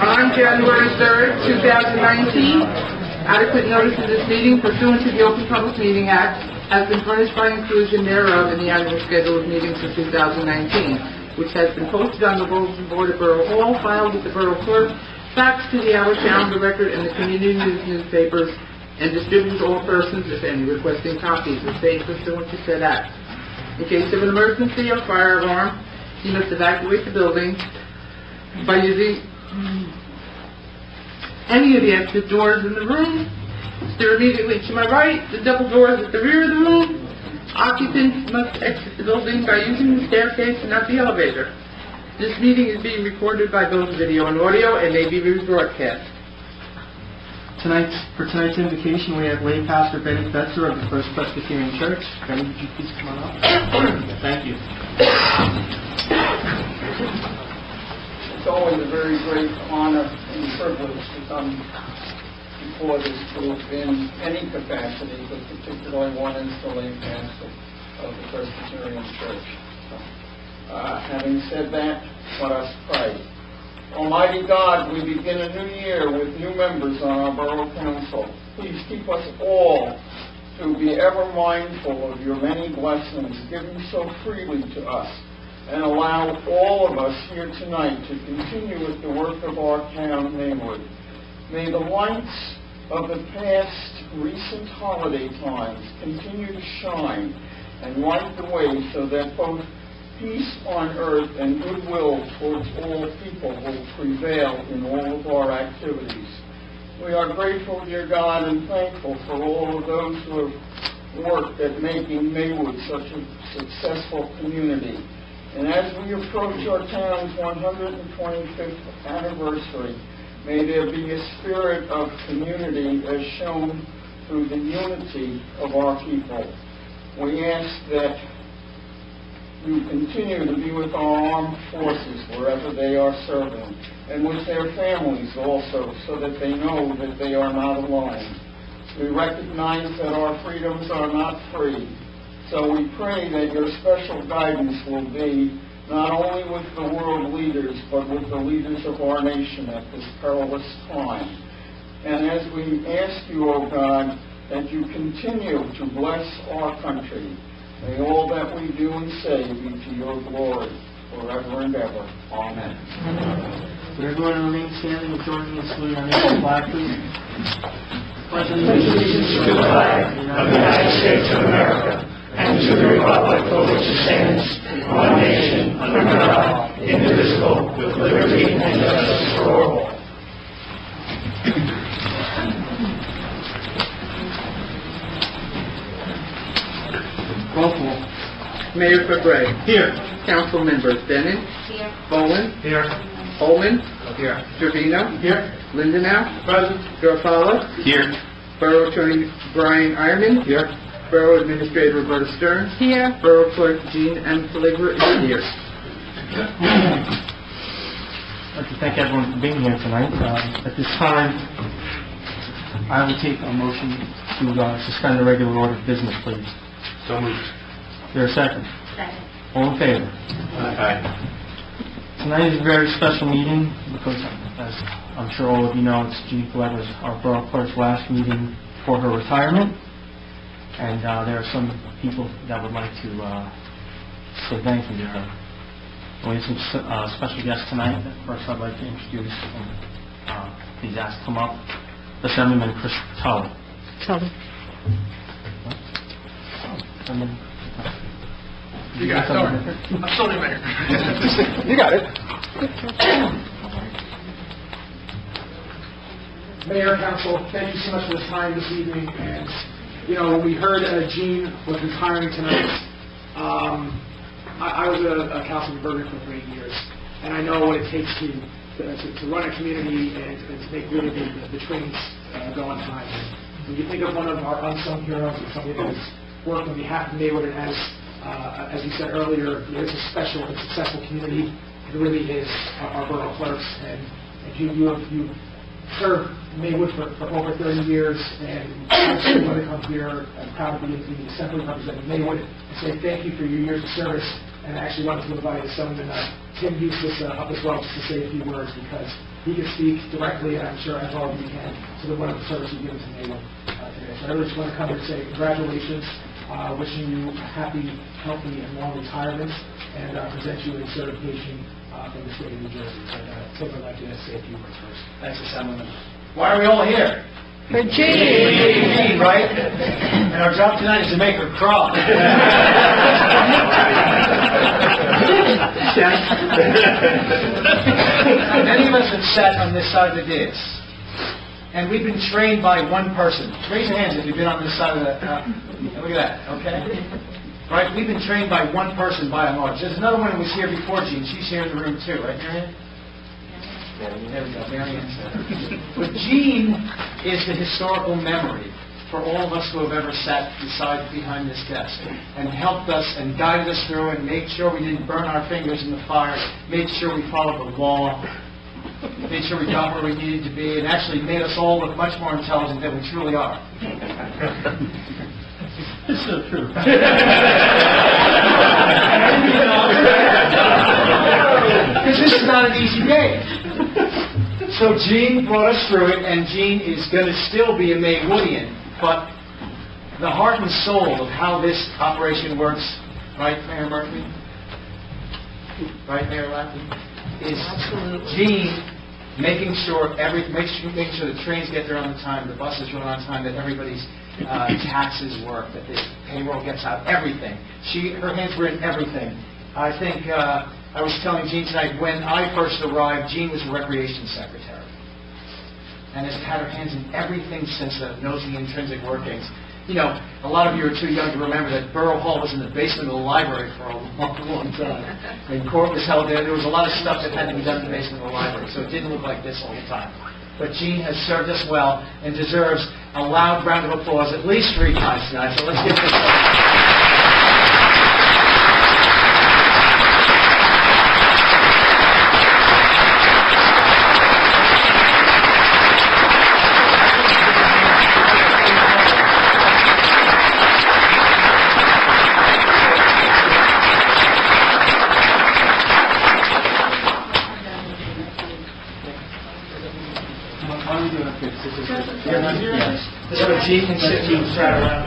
On January 3rd, 2019, adequate notice of this meeting pursuant to the Open Public Meeting Act has been furnished by inclusion thereof in the annual schedule of meetings for 2019, which has been posted on the bulletin board at Borough Hall, filed with the Borough Clerk, faxed to the Our Town, the Record, and the community news newspapers, and distributed to all persons, if any, requesting copies, the same pursuant to said act. In case of an emergency or fire alarm, you must evacuate the building by using any of the exit doors in the room. They're immediately to my right, the double doors at the rear of the room. Occupants must exit the building by using the staircase and not the elevator. This meeting is being recorded by both video and audio and may be rebroadcast. For tonight's invocation, we have lay pastor Benny Betzer of the First Presbyterian Church. Benny, would you please come on up? Thank you. It's always a very great honor and privilege to come before this group in any capacity, but particularly one as the lay pastor of the Presbyterian Church. Having said that, let us pray. Almighty God, we begin a new year with new members on our Borough Council. Please keep us all to be ever mindful of your many blessings given so freely to us, and allow all of us here tonight to continue with the work of our town, Maywood. May the lights of the past recent holiday times continue to shine and light the way so that both peace on earth and goodwill towards all people will prevail in all of our activities. We are grateful, dear God, and thankful for all of those who have worked at making Maywood such a successful community. And as we approach our town's 125th anniversary, may there be a spirit of community as shown through the unity of our people. We ask that you continue to be with our armed forces wherever they are serving, and with their families also, so that they know that they are not alone. We recognize that our freedoms are not free, so we pray that your special guidance will be not only with the world leaders, but with the leaders of our nation at this perilous time. And as we ask you, O God, that you continue to bless our country, may all that we do and say be to your glory forever and ever. Amen. Would everyone remain standing and join me in saluting our national flag, please? Pledge allegiance to the flag of the United States of America and to the republic for which it stands, one nation, under God, indivisible, with liberty and justice for all. Roll call. Mayor Fabray. Here. Council members Bennett. Here. Bowen. Here. Holman. Here. Trevino. Here. Lindenau. Present. Garofalo. Here. Borough Attorney Brian Ironman. Here. Borough Administrator Roberta Stern. Here. Borough Clerk Jean M. Caligura is here. I'd like to thank everyone for being here tonight. At this time, I will take a motion to suspend the regular order of business, please. So moved. Is there a second? Second. All in favor? Aye. Tonight is a very special meeting because, as I'm sure all of you know, it's Jean Caligura's, our Borough Clerk's last meeting for her retirement. And there are some people that would like to say thank you to her. We have some special guests tonight. First, I'd like to introduce, please ask to come up, Assemblyman Chris Tully. Tully. You got it. I'm still the mayor. You got it. Mayor, Council, thank you so much for the time this evening. And, you know, we heard Jean was retiring tonight. I was a councilman in Bergen for 3 years, and I know what it takes to run a community and to make really the trains go on time. When you think of one of our unsung heroes, or somebody that has worked on behalf of Maywood and has, as you said earlier, it's a special and successful community. It really is our borough clerks, and you served Maywood for over 30 years, and I just want to come here. I'm proud to be the Assembly representing Maywood and say thank you for your years of service. And I actually wanted to invite someone, Tim Eustace, up as well, just to say a few words, because he can speak directly, and I'm sure as all of you can, to the wonderful service you've given to Maywood today. So I really just want to come here and say congratulations, wishing you a happy, healthy, and long retirement, and present you with a certification from the state of New Jersey. But Tim, I'd like to say a few words first. Thanks, Assemblyman. Why are we all here? For Jean! Right? And our job tonight is to make her cry. Many of us have sat on this side of the dais, and we've been trained by one person. Raise your hands if you've been on this side of the... look at that, okay? Right? We've been trained by one person by and large. There's another one who was here before Jean. She's here in the room too, right, Marianne? There we go, Marianne said it. But Jean is the historical memory for all of us who have ever sat behind this desk and helped us and guided us through and made sure we didn't burn our fingers in the fire, made sure we followed the law, made sure we got where we needed to be, and actually made us all look much more intelligent than we truly are. It's so true. Because this is not an easy day. So Jean brought us through it, and Jean is going to still be a Maywoodian, but the heart and soul of how this operation works, right, Mayor Murphy? Right, Mayor Lackey? Is Jean making sure the trains get there on the time, the buses run on time, that everybody's taxes work, that the payroll gets out, everything. Her hands were in everything. I think I was telling Jean tonight, when I first arrived, Jean was the recreation secretary, and has had her hands in everything since then, knows the intrinsic workings. You know, a lot of you are too young to remember that Borough Hall was in the basement of the library for a long, long time. And court was held there. There was a lot of stuff that had to be done in the basement of the library, so it didn't look like this all the time. But Jean has served us well and deserves a loud round of applause at least 3 times tonight. So let's give this up. So Jean can sit you right around.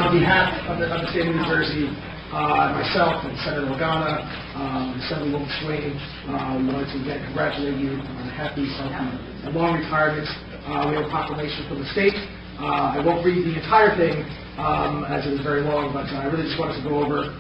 On behalf of the state of New Jersey, myself and Senator Lagana, Assemblywoman Swain, we wanted to again congratulate you on a happy, healthy, and long retirement. We have a proclamation from the state. I won't read the entire thing, as it is very long, but I really just wanted to go over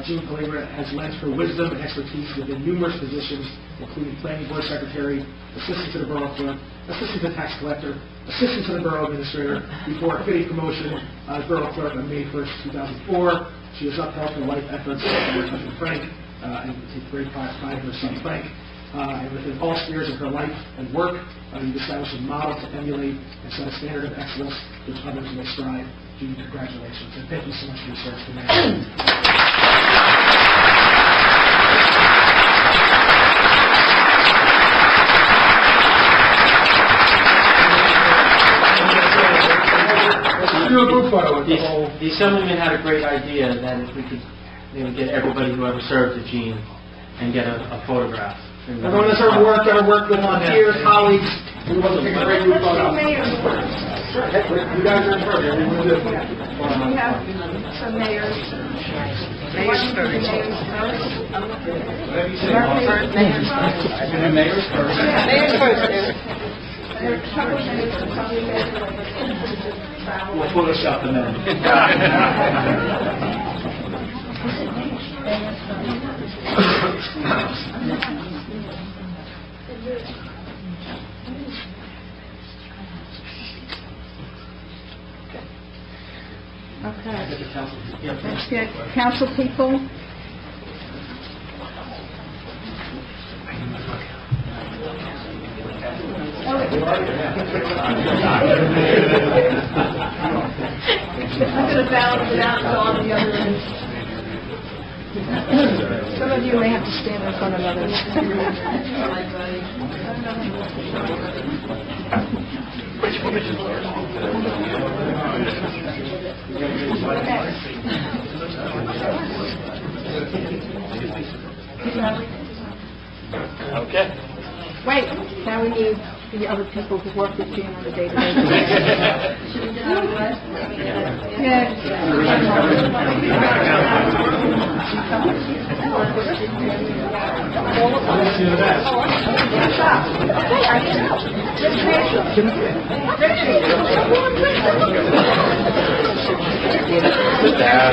Jean Calabria has lent her wisdom and expertise within numerous positions, including Planning Board Secretary, Assistant to the Borough Clerk, Assistant to the Tax Collector, Assistant to the Borough Administrator, before a fitting promotion as Borough Clerk on May 1st, 2004. She has upheld her life efforts with her husband Frank, and takes great pride in her son Frank. And within all spheres of her life and work, you've established a model to emulate and set a standard of excellence which others may strive. Jean, congratulations, and thank you so much for your service today. Do a group photo with the whole... The Assemblyman had a great idea that if we could get everybody who ever served with Jean and get a photograph. Everyone that's ever worked with peers, colleagues, we want to take a great group photo. You guys are in charge. We have some mayors. Mayors first. Whatever you say. Mayors first. Mayors first. We'll Photoshop them in. Okay. Let's get council people. Oh, I'm going to balance it out so all the other ones. Some of you may have to stand in front of others. Okay. Wait, now we need the other people who work with Jan on a day-to-day basis. Should we do that? Sit down.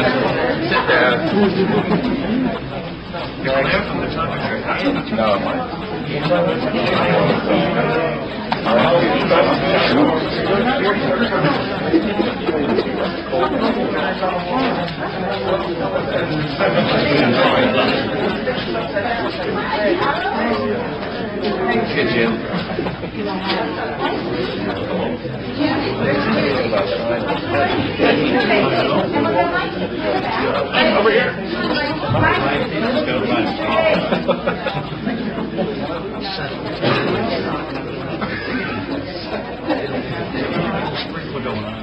Sit down. No, I'm fine. Hey, Jim. Over here. What's going on?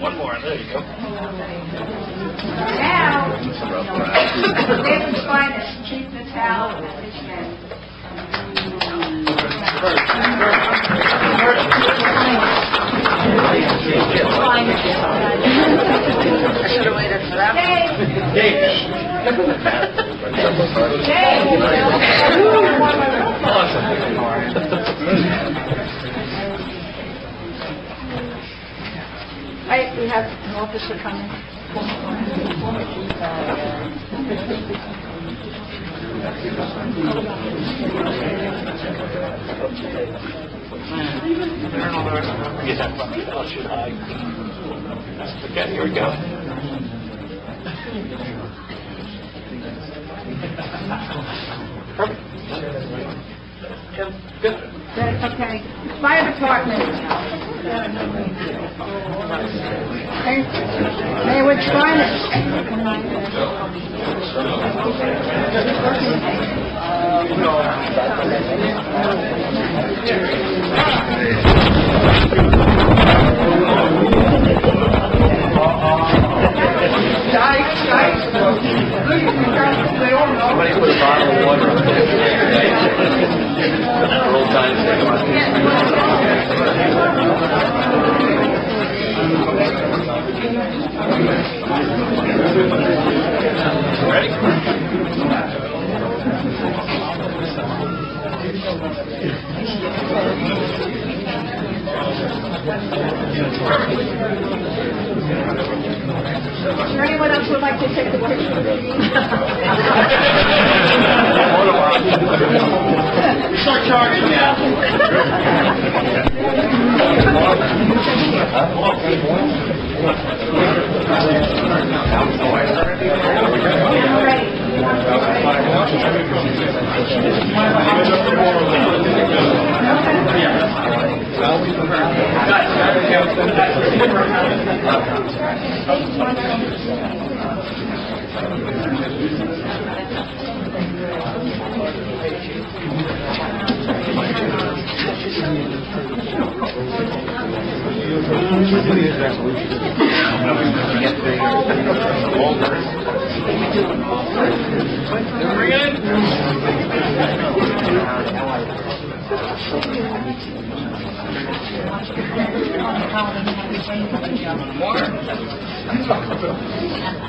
One more, there you go. Now, David's finest, Chief Natal and his men. I should have waited for that. Right, we have an officer coming. Okay, here we go. Perfect. Good. Okay. Fire department. Maywood Somebody put a bottle of water up there. Roll time. Is there anyone else who would like to take the picture? Start charging now.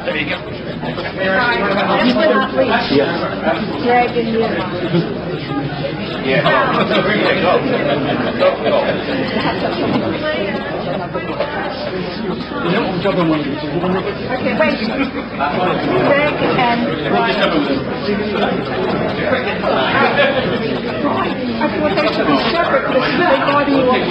There you go. Just but not least, Greg and you. Yeah. Go. jump on one of these. Okay, wait. Greg and Ryan. I thought they should be separate, because they bother you all the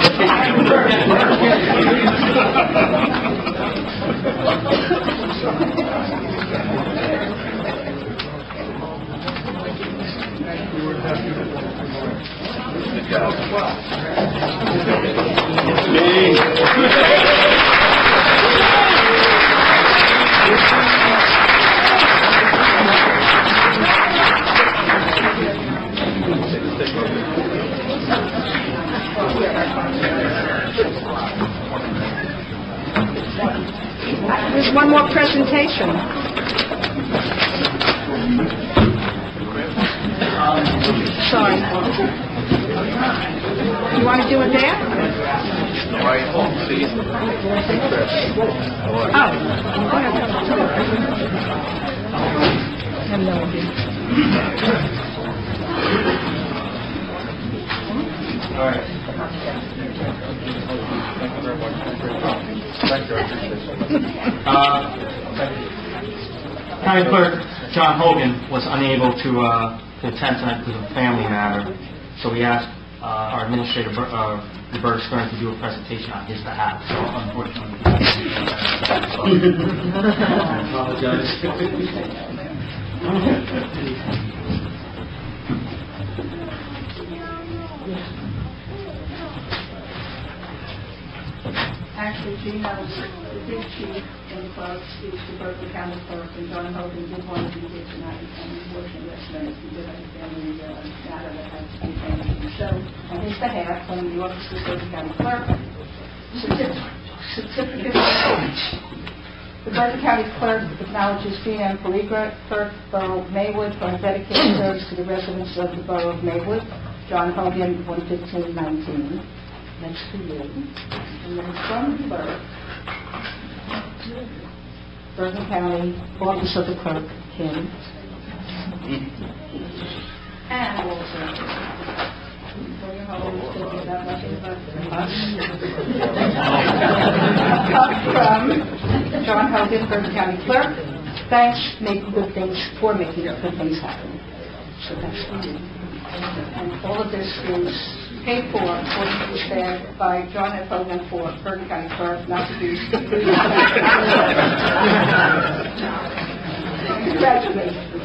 There's one more presentation. Sorry. You want to do it there? Oh. I have no idea. All right. County Clerk John Hogan was unable to attend tonight because of a family matter, so we asked our administrator, Roberta Stern, to do a presentation on his behalf. So unfortunately, I apologize. Actually, Gina was the big chief in clerks, is the Berkeley County Clerk, and John Hogan did want to be here tonight, and unfortunately, yesterday, he did have a family matter that had to be handled. So, on his behalf, from the office of the Berkeley County Clerk, certificate the Berkeley County Clerk acknowledges Gina and Paligra, Clerk, Borough, Maywood, for her dedicated service to the residents of the Borough of Maywood. John Hogan, 11519. Next to you. And then from the clerk, Bergen County Office of the Clerk, Kim. And also, for your home, thinking about nothing but from John Hogan, Bergen County Clerk. Thanks, making good things, for making good things happen. So that's for you. And all of this is paid for, according to the staff, by John F. Hogan for Bergen County Clerk, not to be... Congratulations.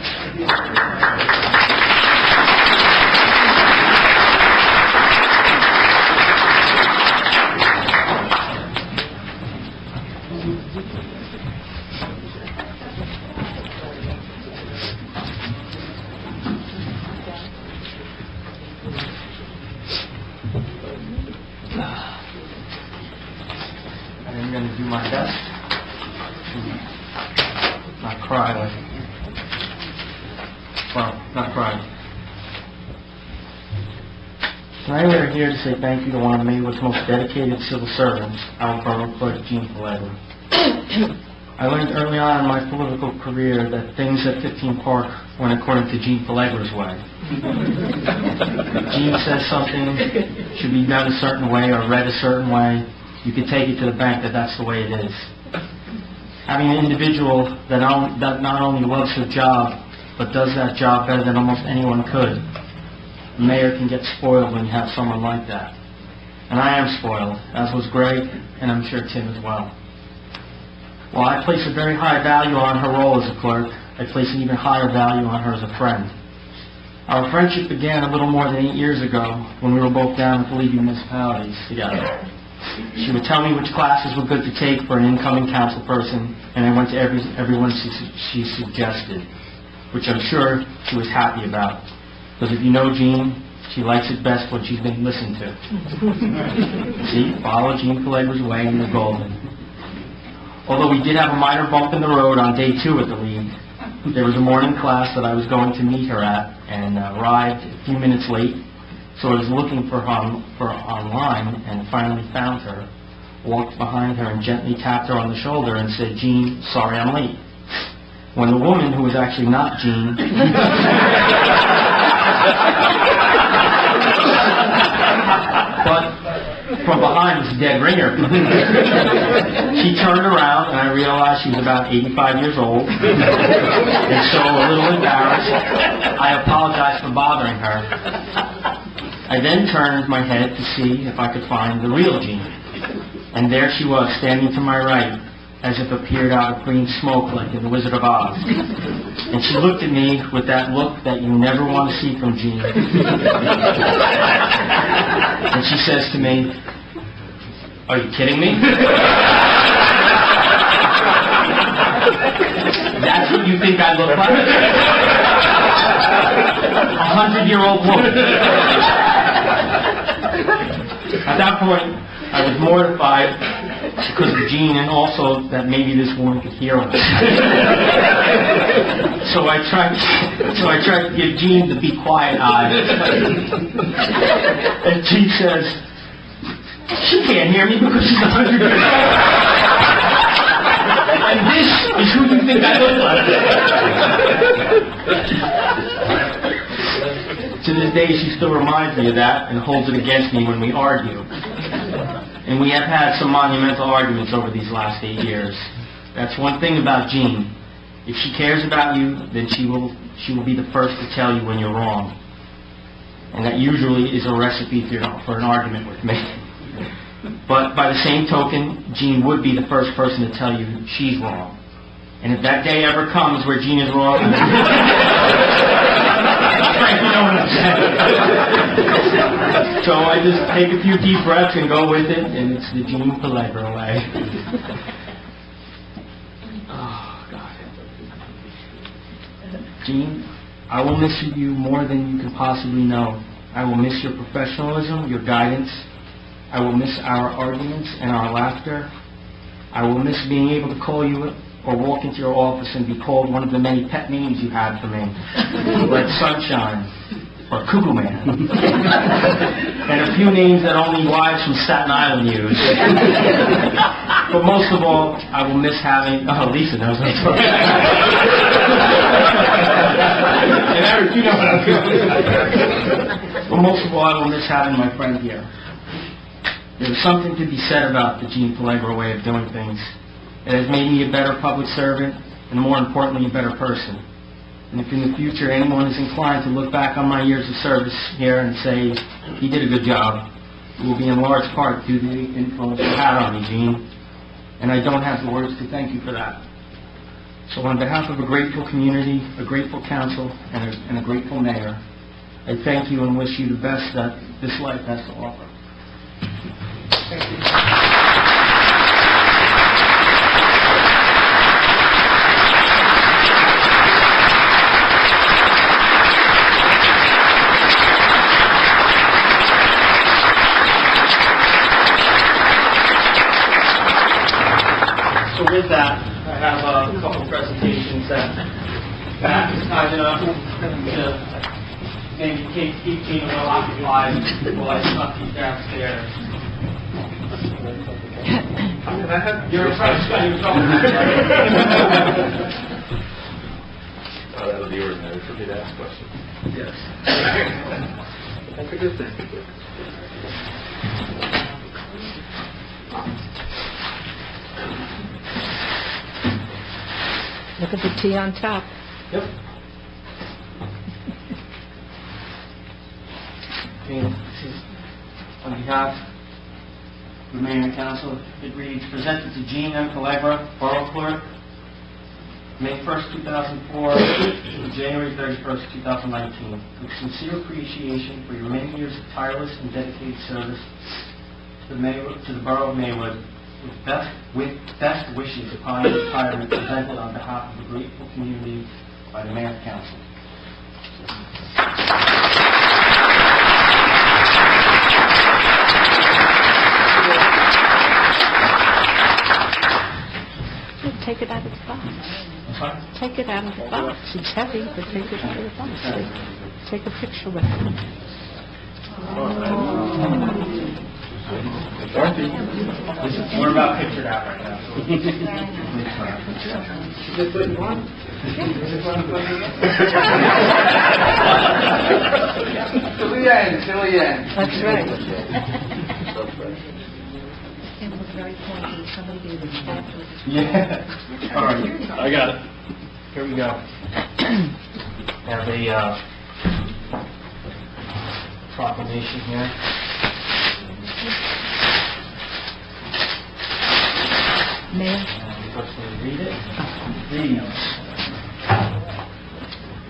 I'm going to do my best to not cry not cry. Tonight we are here to say thank you to one of Maywood's most dedicated civil servants, our Borough Clerk, Jean Palagra. I learned early on in my political career that things at 15 Park went according to Jean Palagra's way. Jean says something should be done a certain way or read a certain way, you can take it to the bank that that's the way it is. Having an individual that not only loves her job, but does that job better than almost anyone could, the mayor can get spoiled when you have someone like that. And I am spoiled, as was Greg, and I'm sure Tim as well. While I place a very high value on her role as a clerk, I place an even higher value on her as a friend. Our friendship began a little more than 8 years ago when we were both down at the League of Municipalities together. She would tell me which classes were good to take for an incoming council person, and I went to everyone she suggested, which I'm sure she was happy about. Because if you know Jean, she likes it best when she's been listened to. See, follow Jean Palagra's way and you're golden. Although we did have a minor bump in the road on day 2 at the League, there was a morning class that I was going to meet her at and arrived a few minutes late. So I was looking for her online and finally found her, walked behind her and gently tapped her on the shoulder and said, "Jean, sorry I'm late." When the woman, who was actually not Jean, but from behind was a dead ringer. She turned around, and I realized she was about 85 years old, and so a little embarrassed, I apologized for bothering her. I then turned my head to see if I could find the real Jean, and there she was, standing to my right, as if appeared out of green smoke like in The Wizard of Oz. And she looked at me with that look that you never want to see from Jean. And she says to me, "Are you kidding me?" That's what you think I look like? 100-year-old woman. At that point, I was mortified because of Jean, and also that maybe this woman could hear us. So I tried to give Jean the be quiet eye. And Jean says, "She can't hear me because she's 100 years old. And this is who you think I look like." To this day, she still reminds me of that and holds it against me when we argue. And we have had some monumental arguments over these last 8 years. That's one thing about Jean. If she cares about you, then she will be the first to tell you when you're wrong. And that usually is a recipe for an argument with me. But by the same token, Jean would be the first person to tell you she's wrong. And if that day ever comes where Jean is wrong, Frank, you know what I'm saying. So I just take a few deep breaths and go with it, and it's the Jean Pellegro way. Oh, God. Jean, I will miss you more than you can possibly know. I will miss your professionalism, your guidance. I will miss our arguments and our laughter. I will miss being able to call you or walk into your office and be called one of the many pet names you had for me, like Sunshine or Cuckoo Man, and a few names that only wives from Staten Island use. But most of all, I will miss having... Oh, Lisa knows what I'm talking about. And Eric, you know what I'm talking about. But most of all, I will miss having my friend here. There's something to be said about the Jean Pellegro way of doing things. It has made me a better public servant, and more importantly, a better person. And if in the future anyone is inclined to look back on my years of service here and say, "He did a good job," it will be in large part due to the influence you had on me, Jean. And I don't have the words to thank you for that. So on behalf of a grateful community, a grateful council, and a grateful mayor, I thank you and wish you the best that this life has to offer. Thank you. So with that, I have a couple presentations that Pat is kind enough to maybe keep Jean well occupied while I snuck these downstairs. You're trying to that'll be ordinary for me to ask questions. Yes. That's a good thing. Look at the T on top. Yep. Okay, this is on behalf of the Mayor and Council. It reads, presented to Jean M. Pellegro, Borough Clerk, May 1st, 2004 to January 31st, 2019. With sincere appreciation for your many years of tireless and dedicated service to the Borough of Maywood, with best wishes upon your retirement presented on behalf of the grateful community by the Mayor and Council. Take it out of the box. Take it out of the box. It's heavy, but take it out of the box. Take a picture with it. We're about pictured out right now. Till the end, till the end. That's right. was very pointy. Somebody gave him a with his... Yeah. All right. I got it. Here we go. Have a proclamation here. Mayor? First, we read it. Reads,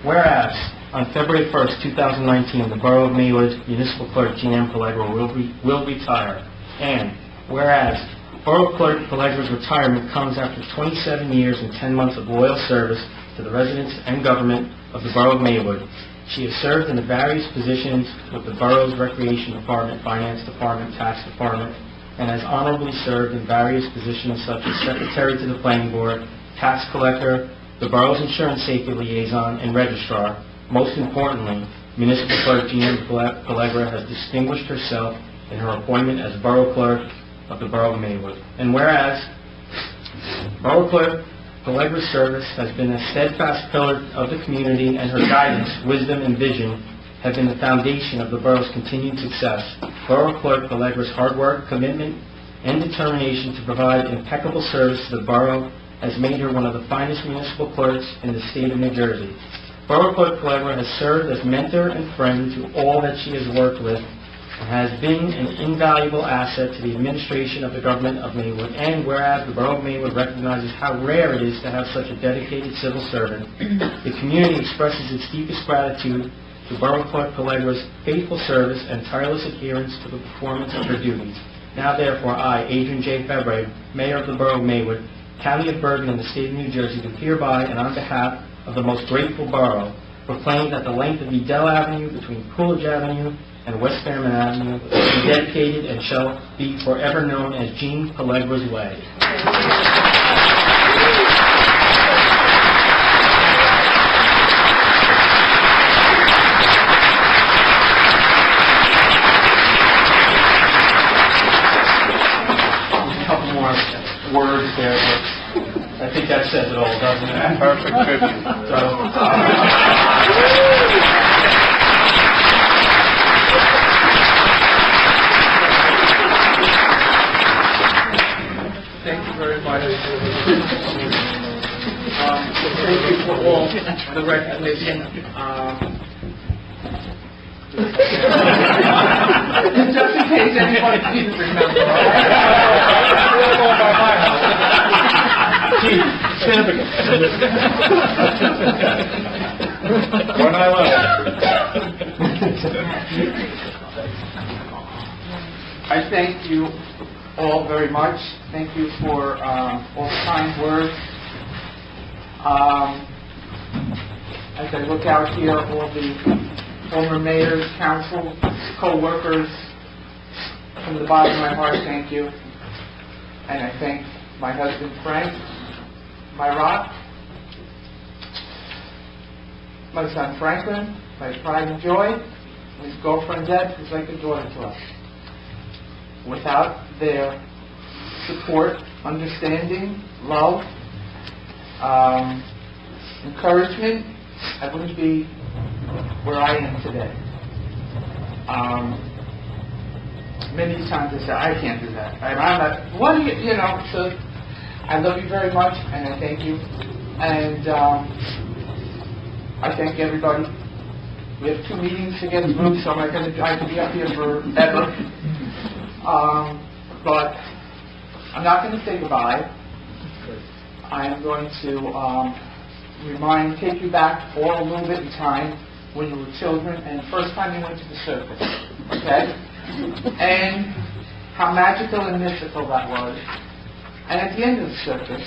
whereas on February 1st, 2019, the Borough of Maywood Municipal Clerk G.M. Pellegro will retire. And whereas Borough Clerk Pellegro's retirement comes after 27 years and 10 months of loyal service to the residents and government of the Borough of Maywood. She has served in the various positions with the Borough's Recreation Department, Finance Department, Tax Department, and has honorably served in various positions such as Secretary to the Planning Board, Tax Collector, the Borough's Insurance Safety Liaison, and Registrar. Most importantly, Municipal Clerk G.M. Pellegro has distinguished herself in her appointment as Borough Clerk of the Borough of Maywood. And whereas Borough Clerk Pellegro's service has been a steadfast pillar of the community, and her guidance, wisdom, and vision have been the foundation of the borough's continued success. Borough Clerk Pellegro's hard work, commitment, and determination to provide impeccable service to the borough has made her one of the finest municipal clerks in the state of New Jersey. Borough Clerk Pellegro has served as mentor and friend to all that she has worked with, and has been an invaluable asset to the administration of the government of Maywood. And whereas the Borough of Maywood recognizes how rare it is to have such a dedicated civil servant, the community expresses its deepest gratitude to Borough Clerk Pellegro's faithful service and tireless adherence to the performance of her duties. Now therefore, I, Adrian J. Febray, Mayor of the Borough of Maywood, County of Bergen, and the State of New Jersey, do hereby and on behalf of the most grateful borough, proclaim that the length of Edel Avenue between Coolidge Avenue and West Fairmont Avenue be dedicated and shall be forever known as Jean Pellegro's Way. A couple more words there, but I think that says it all, doesn't it? Perfect tribute. Thank you very much. Thank you for all the recognition. Just in case anybody didn't remember. Gee, stand up again. When I I thank you all very much. Thank you for all the kind words. As I look out here, all the former mayors, council, co-workers, from the bottom of my heart, thank you. And I thank my husband, Frank, my rock, my son, Franklin, my pride and joy, his girlfriend, Deb, who's like a daughter to us. Without their support, understanding, love, encouragement, I wouldn't be where I am today. Many times I say, I can't do that. I'm not, what do you know, so I love you very much, and I thank you. And I thank everybody. We have 2 meetings to get through, so I could be up here forever. But I'm not going to say goodbye. I am going to take you back for a little bit in time when you were children and the first time you went to the circus, okay? And how magical and mystical that was. And at the end of the circus,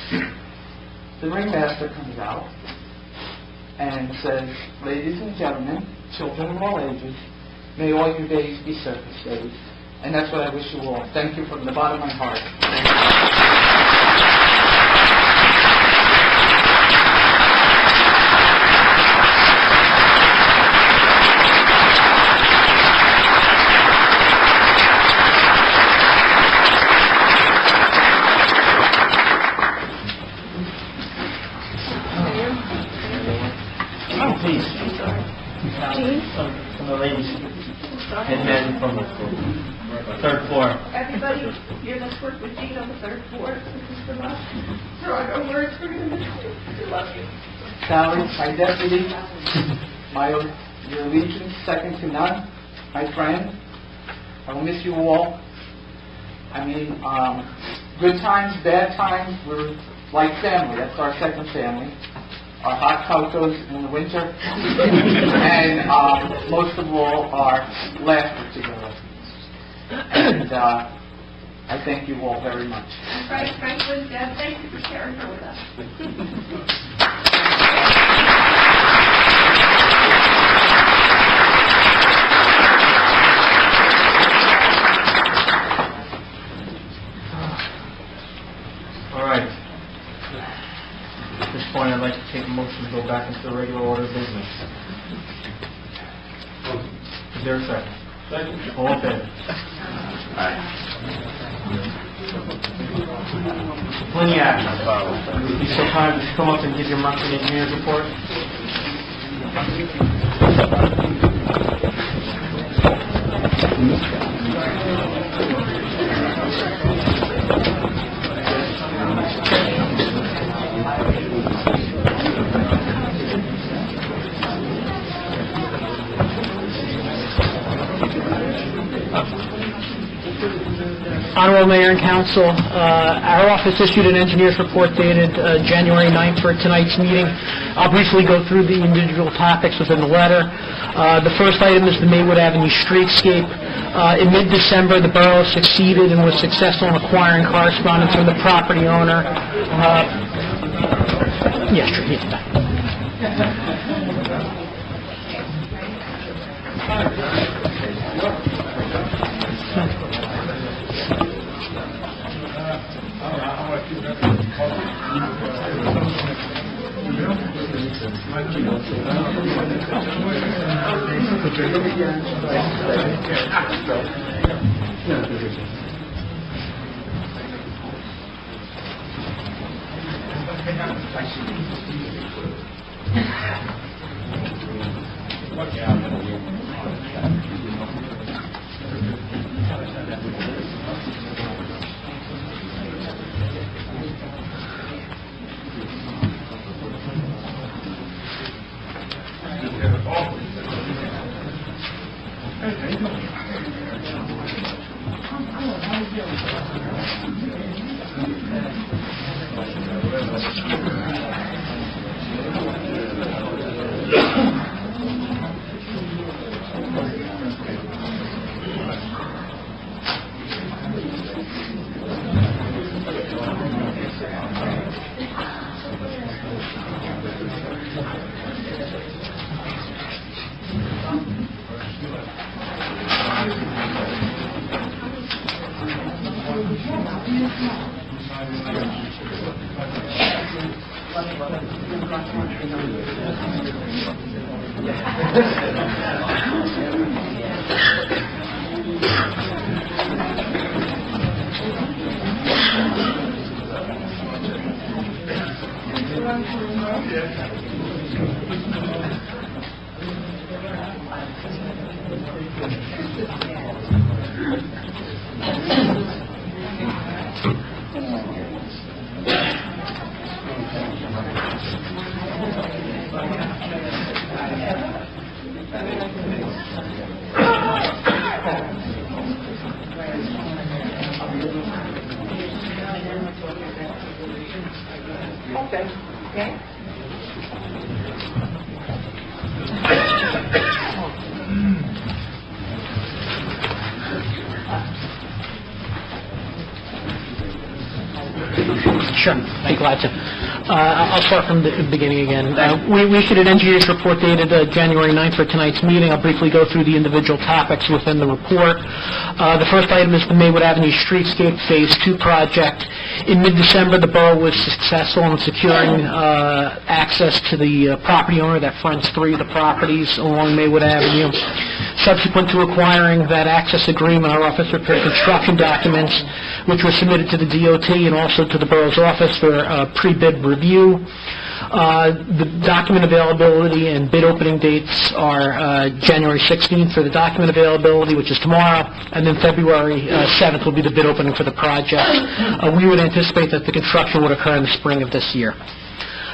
the ringmaster comes out and says, ladies and gentlemen, children of all ages, may all your days be circus days. And that's what I wish you all. Thank you from the bottom of my heart. Oh, please. From the ladies. And then from the Third floor. Everybody, you're going to work with Gene on the third floor. This is from us. There are no words for him. We love you. Sally, my deputy, your allegiance second to none, my friend. I will miss you all. I mean, good times, bad times, we're like family. That's our second family. Our hot cocos in the winter, and most of all, our laughter together. And I thank you all very much. Franklin, Deb, thank you for sharing her with us. All right. At this point, I'd like to take a motion to go back into the regular order of business. Is there a second? Second. All in favor? Plenty of action. Be so kind to come up and give your monthly engineer's report. Honorable Mayor and Council, our office issued an engineer's report dated January 9th for tonight's meeting. I'll briefly go through the individual topics within the letter. The first item is the Maywood Avenue streetscape. In mid-December, the borough succeeded and was successful in acquiring correspondence from the property owner. Yes, sure, yeah. Sure, I'd be glad to. I'll start from the beginning again. We issued an engineer's report dated January 9th for tonight's meeting. I'll briefly go through the individual topics within the report. The first item is the Maywood Avenue Streetscape Phase 2 project. In mid-December, the borough was successful in securing access to the property owner that fronts 3 of the properties along Maywood Avenue. Subsequent to acquiring that access agreement, our office prepared construction documents, which were submitted to the DOT and also to the borough's office for pre-bid review. The document availability and bid opening dates are January 16th for the document availability, which is tomorrow, and then February 7th will be the bid opening for the project. We would anticipate that the construction would occur in the spring of this year.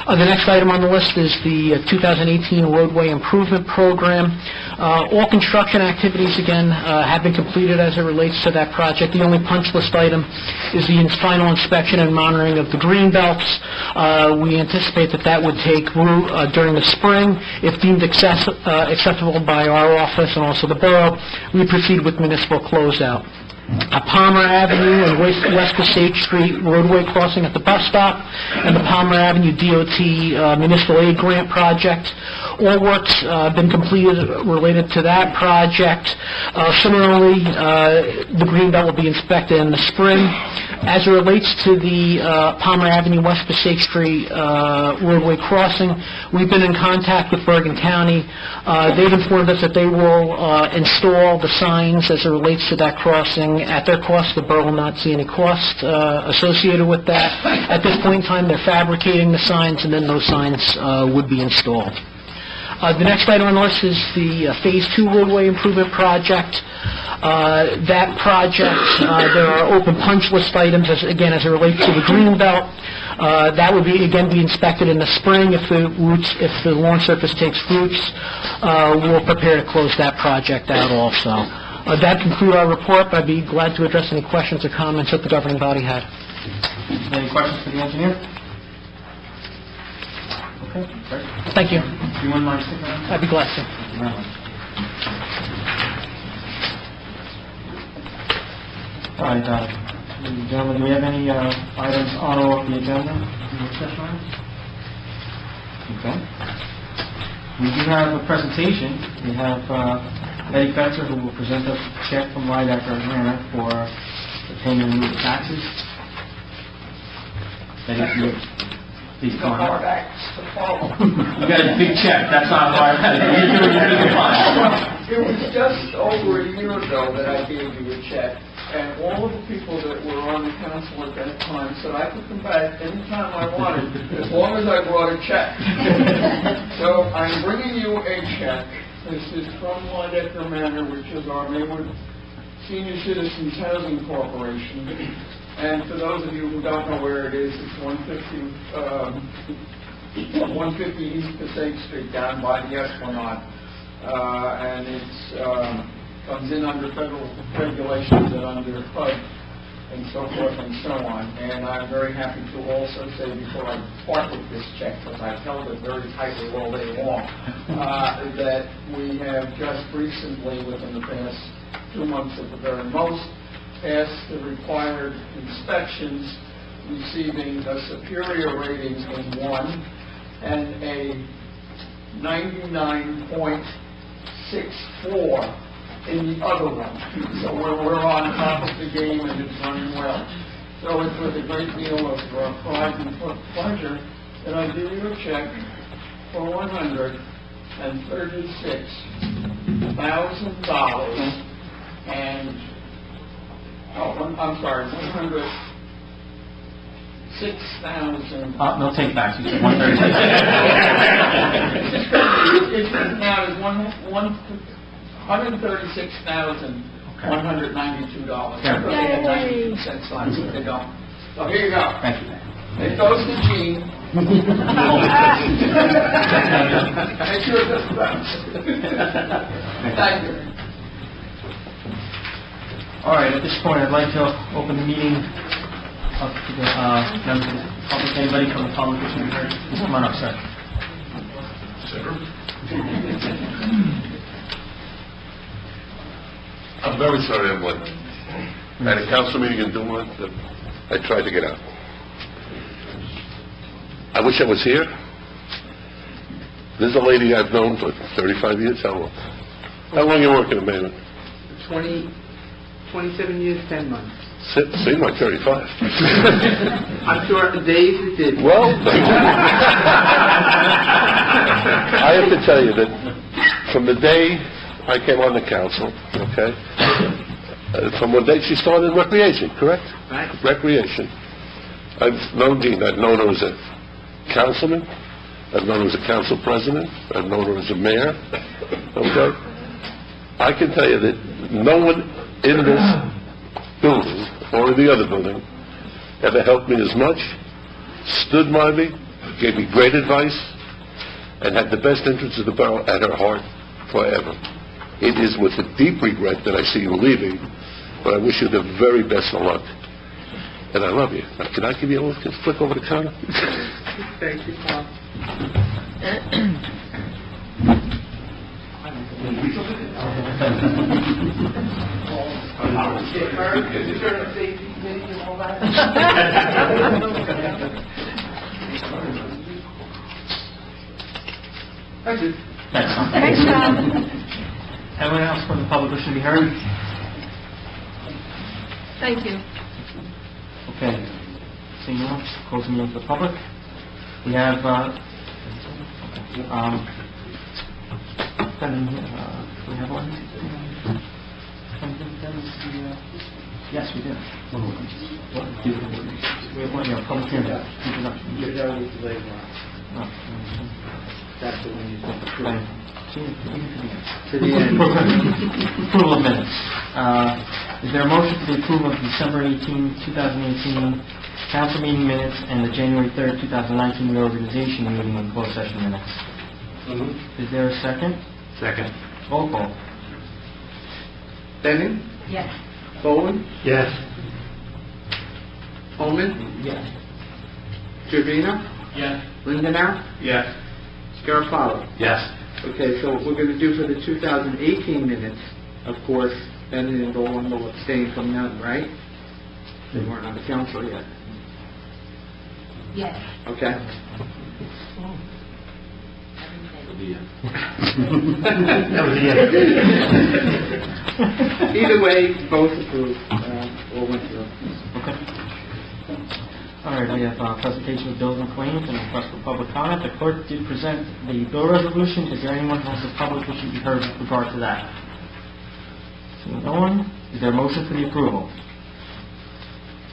The next item on the list is the 2018 roadway improvement program. All construction activities, again, have been completed as it relates to that project. The only punch list item is the final inspection and monitoring of the green belts. We anticipate that that would take root during the spring. If deemed acceptable by our office and also the borough, we proceed with municipal closeout. Palmer Avenue and West Passaic Street roadway crossing at the bus stop, and the Palmer Avenue DOT municipal aid grant project. All work's been completed related to that project. Similarly, the greenbelt will be inspected in the spring. As it relates to the Palmer Avenue, West Passaic Street roadway crossing, we've been in contact with Bergen County. They've informed us that they will install the signs as it relates to that crossing at their cost. The borough will not see any cost associated with that. At this point in time, they're fabricating the signs, and then those signs would be installed. The next item on the list is the Phase 2 roadway improvement project. That project, there are open punch list items, as it relates to the green belt. That would be inspected in the spring. If the lawn surface takes roots, we'll prepare to close that project out also. That concludes our report, but I'd be glad to address any questions or comments that the governing body had. Any questions for the engineer? Okay, great. Thank you. Do you want my signature? I'd be glad to. Thank you very much. All right, gentlemen, do we have any items on or off the agenda? Any discussion items? Okay. We do have a presentation. We have Eddie Fetzer, who will present us a check from Lydac Atlanta for the payment of taxes. Eddie, please come on. You got a big check. That's not why you're doing fine. It was just over a year ago that I gave you a check, and all of the people that were on the council at that time said I could come back anytime I wanted, as long as I brought a check. So I'm bringing you a check. This is from Lydac Manor, which is our Maywood Senior Citizens Housing Corporation. And for those of you who don't know where it is, it's 150 East Passaic Street down by the Esplanade. And it comes in under federal regulations and under HUD and so forth and so on. And I'm very happy to also say, before I part with this check, because I've held it very tightly all day long, that we have just recently, within the past 2 months at the very most, passed the required inspections, receiving a superior rating in one and a 99.64 in the other one. So we're on top of the game, and it's running well. So it's with a great deal of pride and pleasure that I give you a check for $136,000 and I'm sorry, 106,000. No take backs. You said 136. It's now is $136,192. Yay! They don't. So here you go. Thank you. It goes to Gene. Make sure it doesn't bounce. Thank you. All right, at this point, I'd like to open the meeting up to the members of the public. Anybody from the public wishing to be heard? Please come on up, sir. I'm very sorry I'm late. I had a council meeting in Dumont that I tried to get out. I wish I was here. This is a lady I've known for 35 years. How long? How long you working at Maywood? 27 years, 10 months. Seem like 35. I'm sure the days it did. Well, I have to tell you that from the day I came on the council, okay, from one day she started recreation, correct? Right. Recreation. I've known Dean. I've known her as a councilman, I've known her as a council president. I've known her as a mayor. Okay? I can tell you that no one in this building or in the other building ever helped me as much, stood by me, gave me great advice, and had the best interests of the borough at her heart forever. It is with a deep regret that I see you leaving, but I wish you the very best of luck. And I love you. Now, can I give you a little flick over the counter? Thank you, Paul. Thanks, Tom. Thanks, Tom. Anyone else from the public wishing to be heard? Thank you. Okay. Seeing no one, closing the meeting to the public. We have, do we have one? Yes, we do. We have one here, public hearing. That's the one you said. To the end. Approval of minutes. Is there a motion for the approval of December 18, 2018 council meeting minutes and the January 3rd, 2019 reorganization meeting and closed session minutes? Is there a second? Second. Roll call. Denning? Yes. Bowen? Yes. Holman? Yes. Trevino? Yes. Lindenau? Yes. Scarafalo? Yes. Okay, so what we're going to do for the 2018 minutes, of course, Denning and Bowen will abstain from them, right? They weren't on the council yet. Yes. Okay? That was the Either way, both approved, or went through. Okay. All right, we have presentation of bills and claims and request for public comment. The clerk did present the bill resolution. Is there anyone from the public who should be heard with regard to that? Seeing no one, is there a motion for the approval?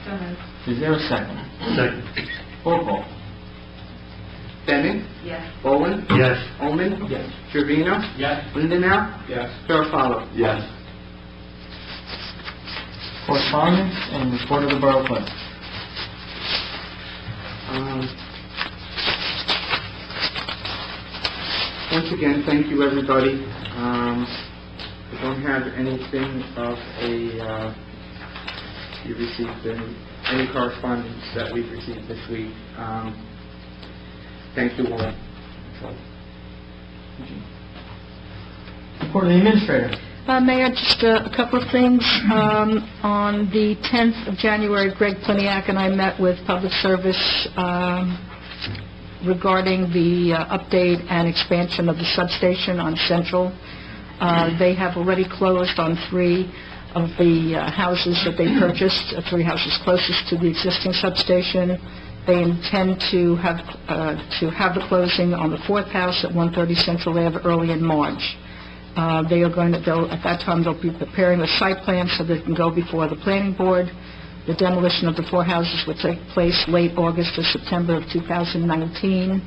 So moved. Is there a second? Second. Roll call. Denning? Yes. Bowen? Yes. Holman? Yes. Trevino? Yes. Lindenau? Yes. Scarafalo? Yes. Correspondence and report of the borough clerk. Once again, thank you, everybody. We don't have anything of you received any correspondence that we've received this week. Thank you all. Report of the administrator. Mayor, just a couple of things. On the 10th of January, Greg Pliniak and I met with Public Service regarding the update and expansion of the substation on Central. They have already closed on 3 of the houses that they purchased, 3 houses closest to the existing substation. They intend to have the closing on the 4th house at 130 Central Ave early in March. At that time, they'll be preparing a site plan so they can go before the planning board. The demolition of the 4 houses will take place late August or September of 2019.